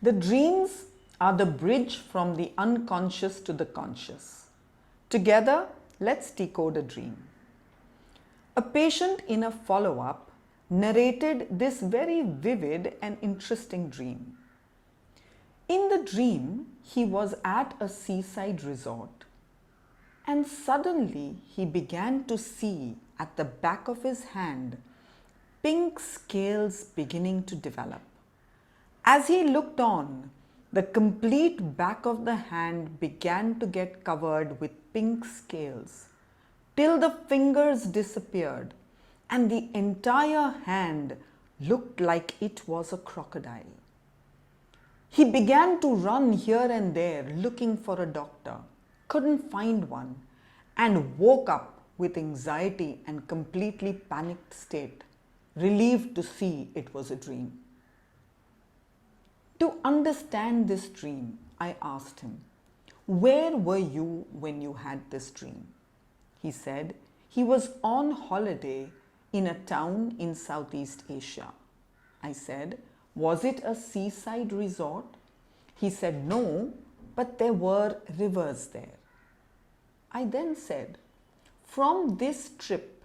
The dreams are the bridge from the unconscious to the conscious. Together, let's decode a dream. A patient in a follow-up narrated this very vivid and interesting dream. In the dream, he was at a seaside resort, and suddenly he began to see at the back of his hand pink scales beginning to develop. As he looked on, the complete back of the hand began to get covered with pink scales till the fingers disappeared and the entire hand looked like it was a crocodile. He began to run here and there looking for a doctor, couldn't find one, and woke up with anxiety and completely panicked state, relieved to see it was a dream. To understand this dream, I asked him, "Where were you when you had this dream?" He said he was on holiday in a town in Southeast Asia. I said, "Was it a seaside resort?" He said, "No, but there were rivers there." I then said, "From this trip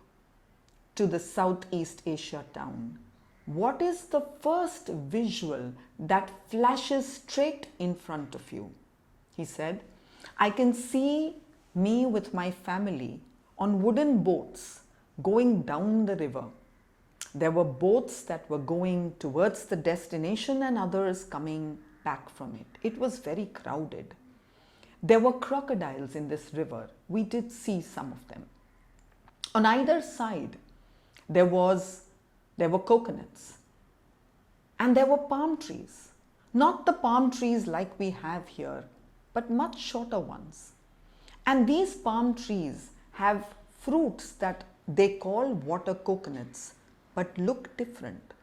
to the Southeast Asia town, what is the first visual that flashes straight in front of you?" He said, "I can see me with my family on wooden boats going down the river. There were boats that were going towards the destination and others coming back from it. It was very crowded. There were crocodiles in this river. We did see some of them. On either side, there were coconuts and there were palm trees. Not the palm trees like we have here, but much shorter ones. And these palm trees have fruits that they call water coconuts, but look different.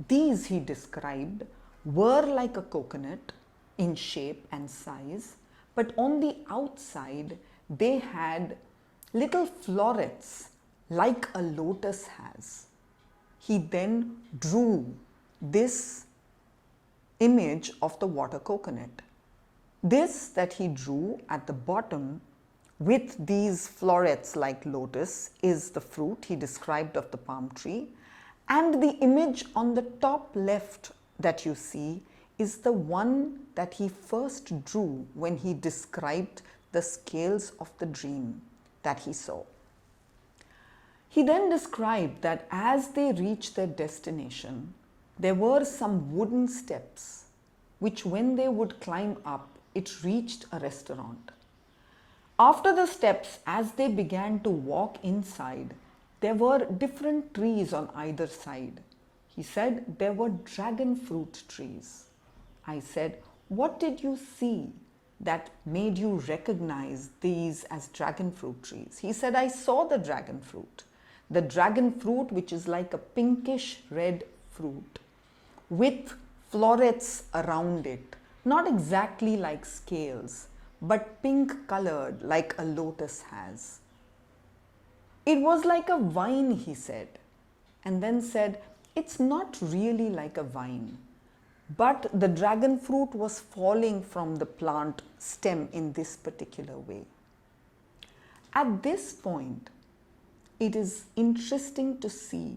These, he described, were like a coconut in shape and size, but on the outside they had little florets like a lotus has. He then drew this image of the water coconut. This that he drew at the bottom with these florets like lotus is the fruit he described of the palm tree, and the image on the top left that you see is the one that he first drew when he described the scales of the dream that he saw. He then described that as they reached their destination, there were some wooden steps which, when they would climb up, it reached a restaurant. After the steps, as they began to walk inside, there were different trees on either side. He said there were dragon fruit trees. I said, "What did you see that made you recognize these as dragon fruit trees?" He said, "I saw the dragon fruit. The dragon fruit, which is like a pinkish red fruit with florets around it, not exactly like scales, but pink colored like a lotus has. It was like a vine," he said, and then said, "It's not really like a vine, but the dragon fruit was falling from the plant stem in this particular way." At this point, it is interesting to see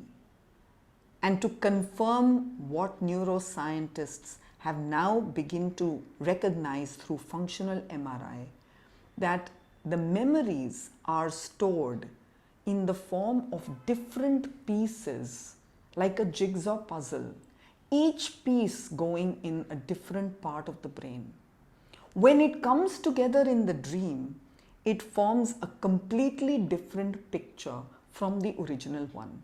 and to confirm what neuroscientists have now begun to recognize through functional MRI, that the memories are stored in the form of different pieces, like a jigsaw puzzle, each piece going in a different part of the brain. When it comes together in the dream, it forms a completely different picture from the original one.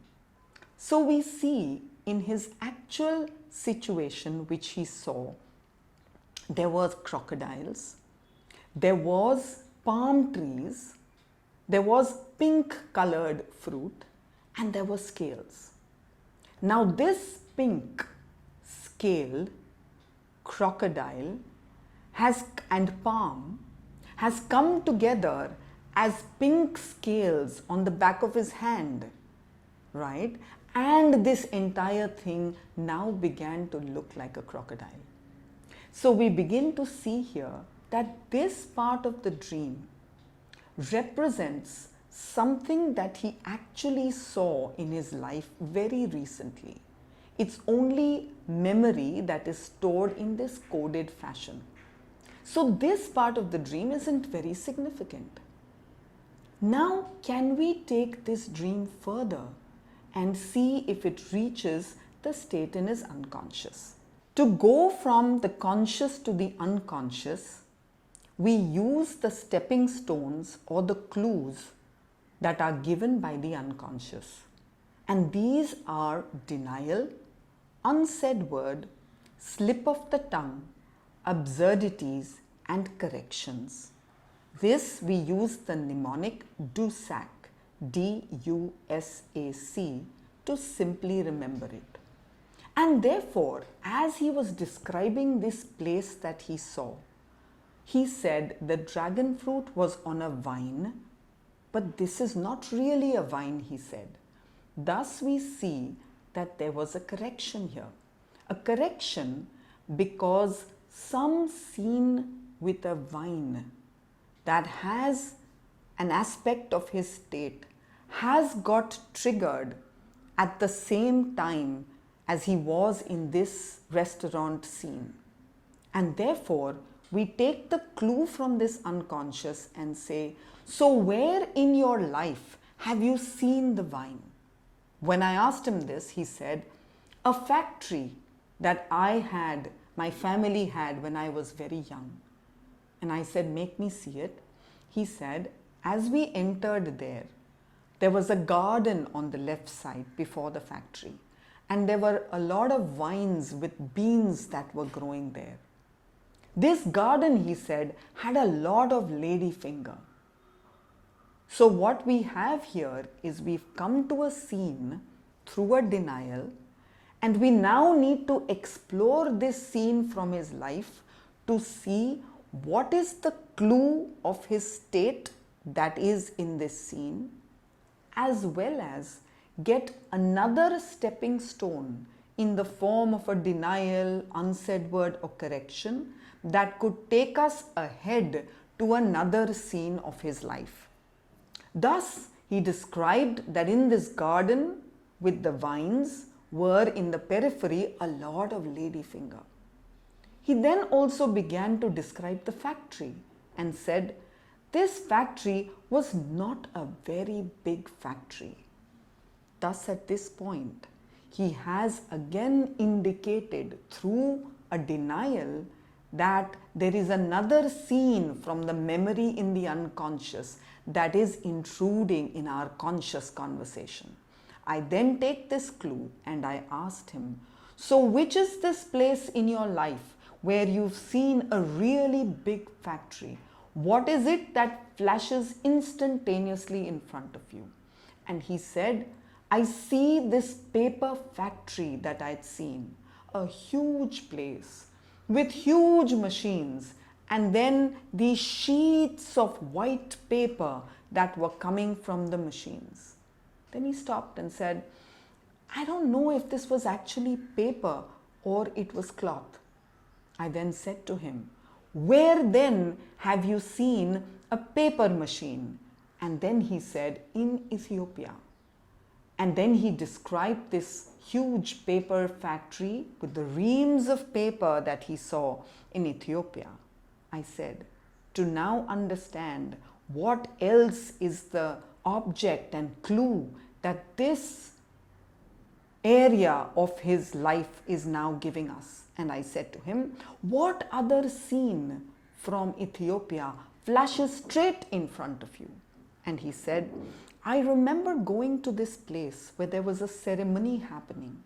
So we see in his actual situation which he saw, there was crocodiles, there was palm trees, there was pink colored fruit, and there were scales. Now this pink scale, crocodile and palm has come together as pink scales on the back of his hand, right? And this entire thing now began to look like a crocodile. So we begin to see here that this part of the dream represents something that he actually saw in his life very recently. It's only memory that is stored in this coded fashion. So this part of the dream isn't very significant. Now, can we take this dream further and see if it reaches the state in his unconscious? To go from the conscious to the unconscious, we use the stepping stones or the clues that are given by the unconscious. And these are denial, unsaid word, slip of the tongue, absurdities, and corrections. This we use the mnemonic DUSAC, D-U-S-A-C, to simply remember it. And therefore, as he was describing this place that he saw, he said the dragon fruit was on a vine, but this is not really a vine, he said. Thus we see that there was a correction here. A correction because some scene with a vine that has an aspect of his state has got triggered at the same time as he was in this restaurant scene. And therefore, we take the clue from this unconscious and say, so where in your life have you seen the vine? When I asked him this, he said, a factory that my family had when I was very young. And I said, make me see it. He said, as we entered there was a garden on the left side before the factory. And there were a lot of vines with beans that were growing there. This garden, he said, had a lot of ladyfinger. So what we have here is we've come to a scene through a denial, and we now need to explore this scene from his life to see what is the clue of his state that is in this scene, as well as get another stepping stone in the form of a denial, unsaid word, or correction that could take us ahead to another scene of his life. Thus, he described that in this garden with the vines were in the periphery a lot of ladyfinger. He then also began to describe the factory and said, this factory was not a very big factory. Thus, at this point, he has again indicated through a denial that there is another scene from the memory in the unconscious that is intruding in our conscious conversation. I then take this clue and I asked him, so which is this place in your life where you've seen a really big factory? What is it that flashes instantaneously in front of you? And he said, I see this paper factory that I'd seen, a huge place with huge machines, and then these sheets of white paper that were coming from the machines. Then he stopped and said, I don't know if this was actually paper or it was cloth. I then said to him, where then have you seen a paper machine? And then he said, in Ethiopia. And then he described this huge paper factory with the reams of paper that he saw in Ethiopia. I said, to now understand what else is the object and clue that this area of his life is now giving us. And I said to him, what other scene from Ethiopia flashes straight in front of you? And he said, I remember going to this place where there was a ceremony happening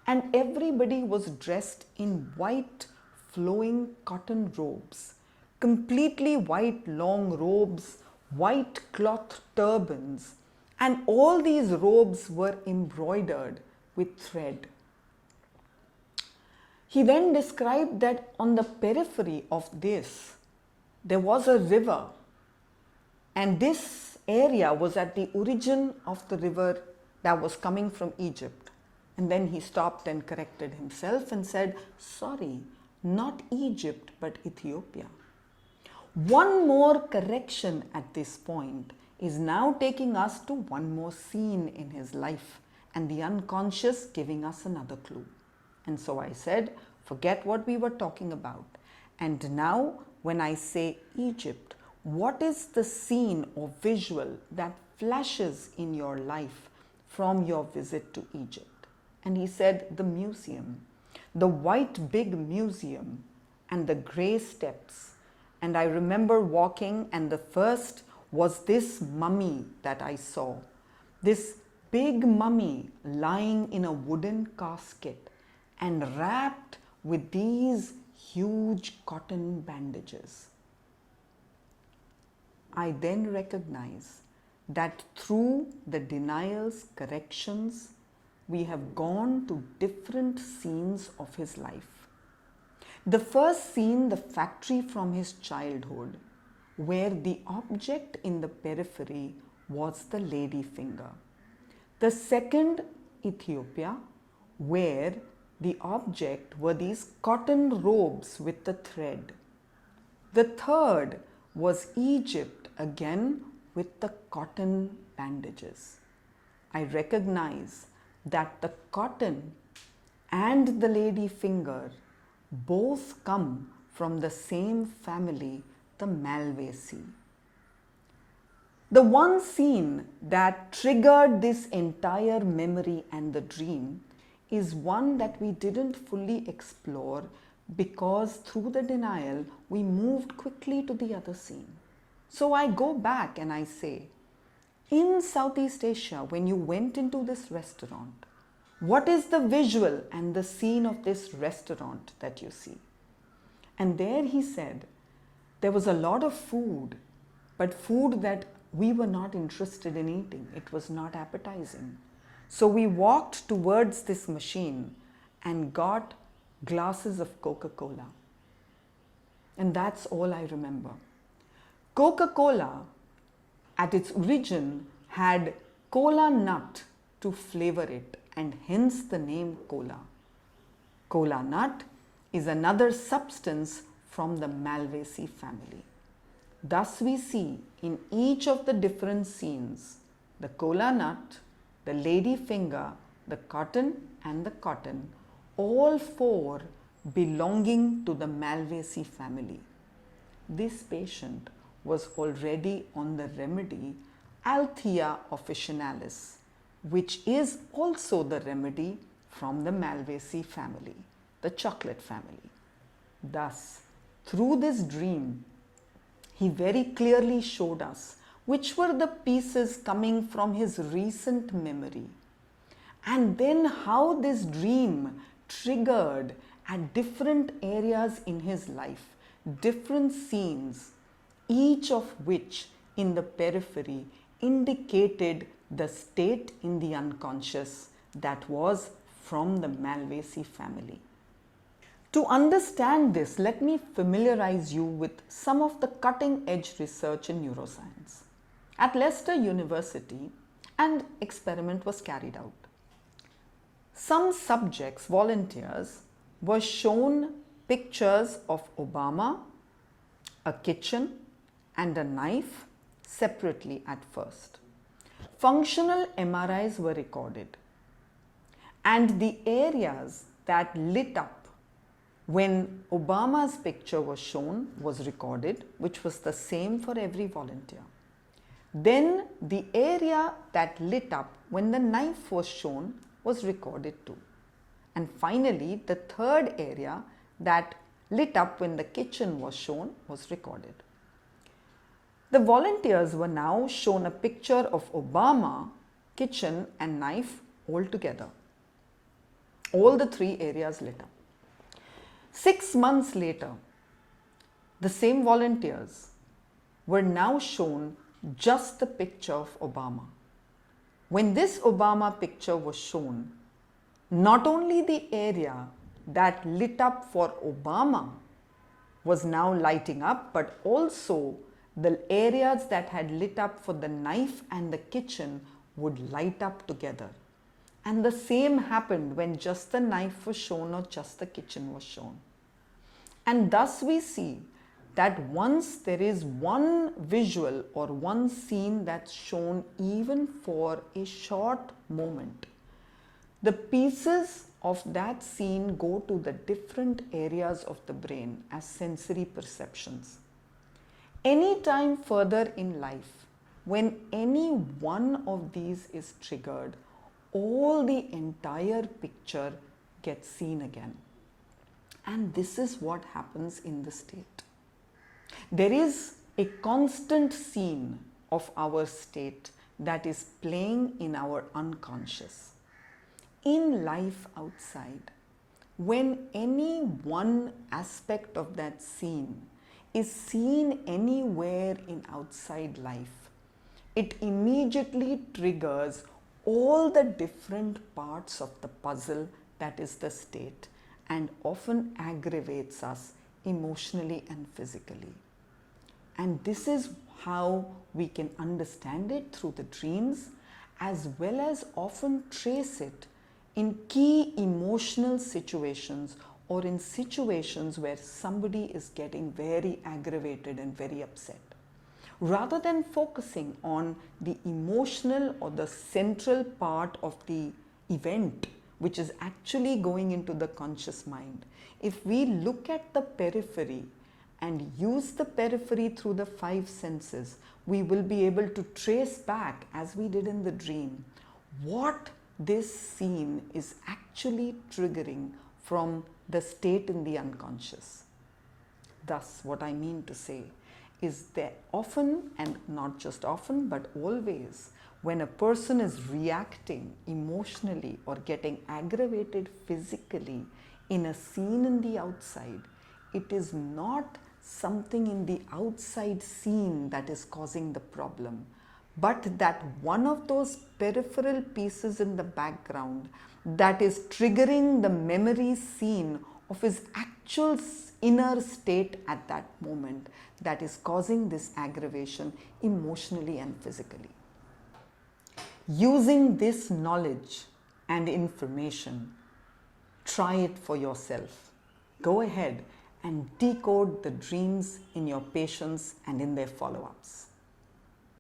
and everybody was dressed in white flowing cotton robes, completely white long robes, white cloth turbans, and all these robes were embroidered with thread. He then described that on the periphery of this, there was a river, and this area was at the origin of the river that was coming from Egypt. And then he stopped and corrected himself and said, sorry, not Egypt but Ethiopia. One more correction at this point is now taking us to one more scene in his life, and the unconscious giving us another clue. And so I said, forget what we were talking about. And now, when I say Egypt, what is the scene or visual that flashes in your life from your visit to Egypt? And he said, the museum, the white big museum and the grey steps. And I remember walking, and the first was this mummy that I saw. This big mummy lying in a wooden casket and wrapped with these huge cotton bandages. I then recognize that through the denials, corrections, we have gone to different scenes of his life. The first scene, the factory from his childhood, where the object in the periphery was the lady finger. The second, Ethiopia, where the object were these cotton robes with the thread. The third was Egypt, again with the cotton bandages. I recognize that the cotton and the lady finger both come from the same family, the Malvaceae. The one scene that triggered this entire memory and the dream is one that we didn't fully explore because through the denial we moved quickly to the other scene. So I go back and I say, in Southeast Asia, when you went into this restaurant, what is the visual and the scene of this restaurant that you see? And there he said, there was a lot of food, but food that we were not interested in eating. It was not appetizing. So we walked towards this machine and got glasses of Coca-Cola. And that's all I remember. Coca-Cola, at its origin, had cola nut to flavor it, and hence the name cola. Cola nut is another substance from the Malvaceae family. Thus we see in each of the different scenes, the cola nut, the lady finger, the cotton and the cotton, all four belonging to the Malvaceae family. This patient was already on the remedy Althea officinalis, which is also the remedy from the Malvaceae family, the chocolate family. Thus, through this dream, he very clearly showed us which were the pieces coming from his recent memory, and then how this dream triggered at different areas in his life, different scenes, each of which in the periphery indicated the state in the unconscious that was from the Malvaceae family. To understand this, let me familiarize you with some of the cutting-edge research in neuroscience. At Leicester University, an experiment was carried out. Some subjects, volunteers, were shown pictures of Obama, a kitchen, and a knife separately at first. Functional MRIs were recorded, and the areas that lit up when Obama's picture was shown was recorded, which was the same for every volunteer. Then the area that lit up when the knife was shown was recorded too. And finally, the third area that lit up when the kitchen was shown was recorded. The volunteers were now shown a picture of Obama, kitchen and knife all together. All the three areas lit up. 6 months later, the same volunteers were now shown just the picture of Obama. When this Obama picture was shown, not only the area that lit up for Obama was now lighting up, but also the areas that had lit up for the knife and the kitchen would light up together. And the same happened when just the knife was shown or just the kitchen was shown. And thus we see that once there is one visual or one scene that's shown even for a short moment, the pieces of that scene go to the different areas of the brain as sensory perceptions. Any time further in life, when any one of these is triggered, all the entire picture gets seen again. And this is what happens in the state. There is a constant scene of our state that is playing in our unconscious. In life outside, when any one aspect of that scene is seen anywhere in outside life, it immediately triggers all the different parts of the puzzle that is the state, and often aggravates us emotionally and physically. And this is how we can understand it through the dreams, as well as often trace it in key emotional situations or in situations where somebody is getting very aggravated and very upset. Rather than focusing on the emotional or the central part of the event, which is actually going into the conscious mind, if we look at the periphery and use the periphery through the 5 senses, we will be able to trace back, as we did in the dream, what this scene is actually triggering from the state in the unconscious. Thus, what I mean to say is that often, and not just often, but always, when a person is reacting emotionally or getting aggravated physically in a scene in the outside, it is not something in the outside scene that is causing the problem, but that one of those peripheral pieces in the background that is triggering the memory scene of his actual inner state at that moment, that is causing this aggravation emotionally and physically. Using this knowledge and information, try it for yourself. Go ahead and decode the dreams in your patients and in their follow-ups.